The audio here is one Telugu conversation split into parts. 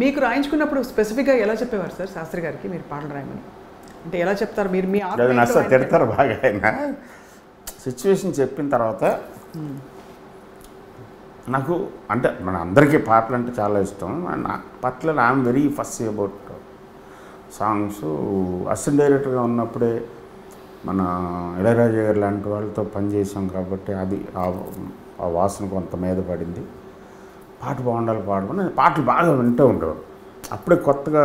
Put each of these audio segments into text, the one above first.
మీకు రాయించుకున్నప్పుడు స్పెసిఫిక్గా ఎలా చెప్పేవారు సార్ శాస్త్రి గారికి మీరు పాటలు రాయమని? అంటే ఎలా చెప్తారు మీరు? మీ అసలు తిడతారు బాగా ఆయన. సిచ్యువేషన్ చెప్పిన తర్వాత నాకు అంటే మన అందరికీ పాటలు అంటే చాలా ఇష్టం. నాకు పట్ల I'm very first about songs. Assistant డైరెక్టర్గా ఉన్నప్పుడే మన ఇళయరాజా గారు లాంటి వాళ్ళతో పనిచేసాం కాబట్టి అది ఆ వాసన కొంత మీద పడింది. పాట బాగుండాలి పాడుకుని పాటలు బాగా వింటూ ఉండేవారు. అప్పుడే కొత్తగా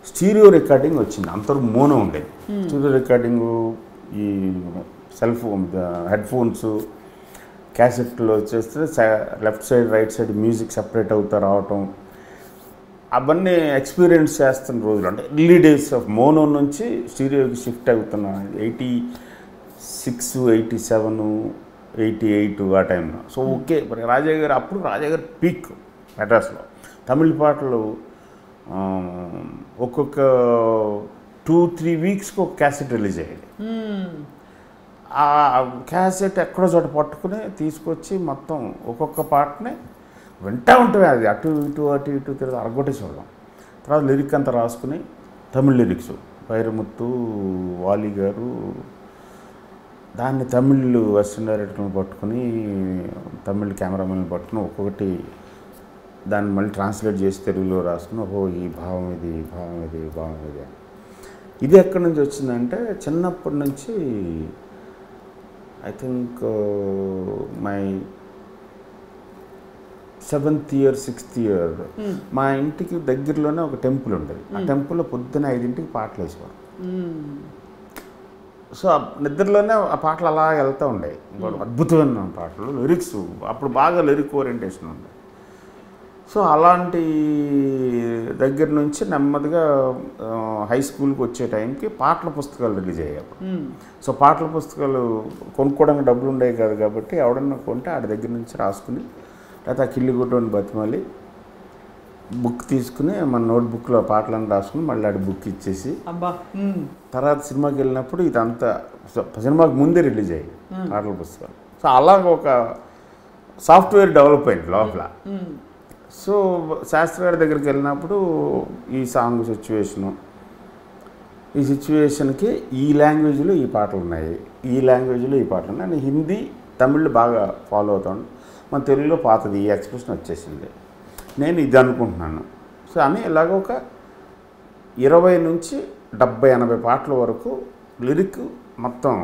స్టీరియో రికార్డింగ్ వచ్చింది, అంతవరకు మోనో ఉండేది. స్టీరియో రికార్డింగు, ఈ సెల్ ఫోన్ హెడ్ ఫోన్స్ క్యాసెట్లో వచ్చేస్తే left side right side music separate అవుతా రావటం, అవన్నీ ఎక్స్పీరియన్స్ చేస్తున్న రోజులు. అంటే ఎర్లీ డేస్ ఆఫ్ మోనో నుంచి స్టీరియోకి షిఫ్ట్ అవుతున్నా 86, 87, 88 ఆ టైంలో. సో ఓకే, మరి రాజా గారు అప్పుడు రాజా గారు పీక్ మెడ్రాస్లో తమిళ పాటలు ఒక్కొక్క 2-3 వీక్స్కి ఒక క్యాసెట్ రిలీజ్ అయ్యేది. ఆ క్యాసెట్ ఎక్కడో చోట పట్టుకుని తీసుకొచ్చి మొత్తం ఒక్కొక్క పాటని వింటూ ఉంటుంది. అది అటు ఇటు తిరిగి అరగొట్టేసేవాళ్ళం. తర్వాత లిరిక్ అంతా రాసుకుని తమిళ లిరిక్స్ వైరముత్తు, వాలి గారు, దాన్ని తమిళ్ వెస్టర్న్ డైరెక్టర్ని పట్టుకుని తమిళ్ కెమెరామెన్ని పట్టుకుని ఒక్కొక్కటి దాన్ని మళ్ళీ ట్రాన్స్లేట్ చేసి తెలుగులో రాసుకుని ఓహో ఈ భావం ఇది, భావం ఇది, భావం ఇది. ఇది ఎక్కడి నుంచి వచ్చిందంటే చిన్నప్పటి నుంచి I think my 7th year 6th year మా ఇంటికి దగ్గరలోనే ఒక టెంపుల్ ఉండేది. ఆ టెంపుల్లో పొద్దున్న 5ంటికి పాటలు వేసేవారు. సో నిద్రలోనే ఆ పాటలు అలా వెళ్తూ ఉండేవి. అద్భుతమైన పాటలు, లిరిక్స్ అప్పుడు బాగా లిరిక్ ఓరియంటేషన్ ఉంది. సో అలాంటి దగ్గర నుంచి నెమ్మదిగా హై స్కూల్కి వచ్చే టైంకి పాటల పుస్తకాలు రిలీజ్ అయ్యాయి. సో పాటల పుస్తకాలు కొనుక్కోవడానికి డబ్బులు ఉండేవి కాదు కాబట్టి ఎవడన్నా కొంటే ఆడి దగ్గర నుంచి రాసుకుని లేకపోతే ఆ కిల్లిగుడ్డని బతిమాలి బుక్ తీసుకుని మన నోట్బుక్లో పాటలను రాసుకుని మళ్ళీ ఆడి బుక్ ఇచ్చేసి తర్వాత సినిమాకి వెళ్ళినప్పుడు ఇదంతా సినిమాకి ముందే రిలీజ్ అయ్యాయి పాటల పుస్తకాలు. సో అలాగ ఒక సాఫ్ట్వేర్ డెవలప్ అయింది లోపల. సో శాస్త్రి గారి దగ్గరికి వెళ్ళినప్పుడు ఈ సాంగ్ సిచ్యువేషను, ఈ సిచ్యువేషన్కి ఈ లాంగ్వేజ్లో ఈ పాటలు ఉన్నాయి, ఈ లాంగ్వేజ్లో ఈ పాటలు ఉన్నాయి. నేను హిందీ తమిళ్ బాగా ఫాలో అవుతాను. మన తెలుగులో పాతది ఈ ఎక్స్ప్రెషన్ వచ్చేసింది, నేను ఇది అనుకుంటున్నాను. సో అని ఇలాగ ఒక 20 నుంచి 70-80 పాటల వరకు లిరిక్ మొత్తం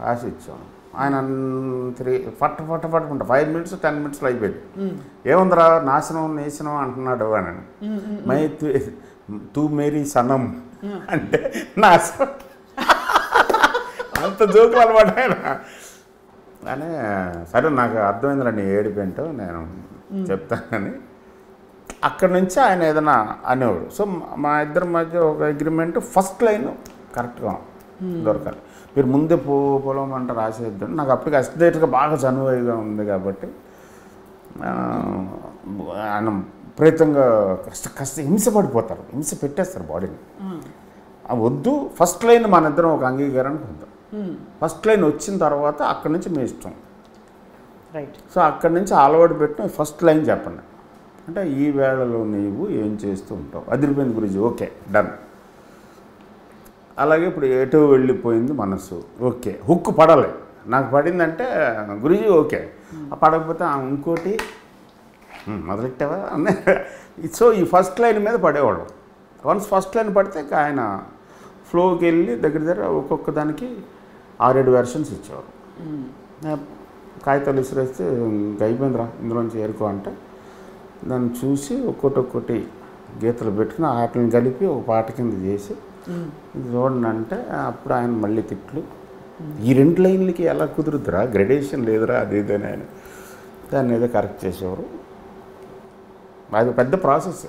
రాసి ఇచ్చాను. ఆయన పట్ట 5 minutes 10 minutesలో అయిపోయింది. ఏముందిరా నాశనం నేసనం అంటున్నాడు అని. మై తూ మేరీ సనం అంటే నాశనం అంత జోకులు అనమాట ఆయన. కానీ సరే నాకు అర్థమైందిరా నీ ఏడిపోయింటో నేను చెప్తానని అక్కడి నుంచి ఆయన ఏదైనా అనేవాడు. సో మా ఇద్దరి మధ్య ఒక అగ్రిమెంట్, ఫస్ట్ లైన్ కరెక్ట్గా దొరకాలి. మీరు ముందే పొలం అంట రాసేద్దాం. నాకు అప్పటికి అసిడేట్గా బాగా చనువుగా ఉంది కాబట్టి ఆయన విపరీతంగా కష్ట హింస పడిపోతారు, హింస పెట్టేస్తారు బాడీని. వద్దు, ఫస్ట్ లైన్ మన ఇద్దరం ఒక అంగీకారానికి ఉందాం. ఫస్ట్ లైన్ వచ్చిన తర్వాత అక్కడి నుంచి మీ ఇష్టం. రైట్. సో అక్కడి నుంచి అలవాటు పెట్టిన ఫస్ట్ లైన్ చెప్పండి అంటే ఈ వేళలో నీవు ఏం చేస్తూ ఉంటావు, అదిరిపోయింది గురించి, ఓకే డన్. అలాగే ఇప్పుడు ఎటో వెళ్ళిపోయింది మనసు, ఓకే హుక్కు పడాలి. నాకు పడిందంటే గురించి ఓకే, పడకపోతే ఇంకోటి మొదలెట్టావా అనే. సో ఈ ఫస్ట్ లైన్ మీద పడేవాడు. వన్స్ ఫస్ట్ లైన్ పడితే ఆయన ఫ్లోకి వెళ్ళి దగ్గర ఒక్కొక్క దానికి 6-7 వెర్షన్స్ ఇచ్చేవారు. కాగితాలు విసిరేస్తే ఇంక అయిపోయిందిరా ఇందులోంచి ఏరుకో అంటే దాన్ని చూసి ఒక్కొక్కటి గీతలు పెట్టుకుని వాటిని కలిపి ఒక పాట కింద చేసి ఇది చూడండి అంటే అప్పుడు ఆయన మళ్ళీ తిట్లు, ఈ 2 లైన్లకి ఎలా కుదురుతురా, గ్రెడేషన్ లేదురా అది ఇదని ఆయన దాన్ని ఏదో కరెక్ట్ చేసేవారు. అది పెద్ద ప్రాసెస్.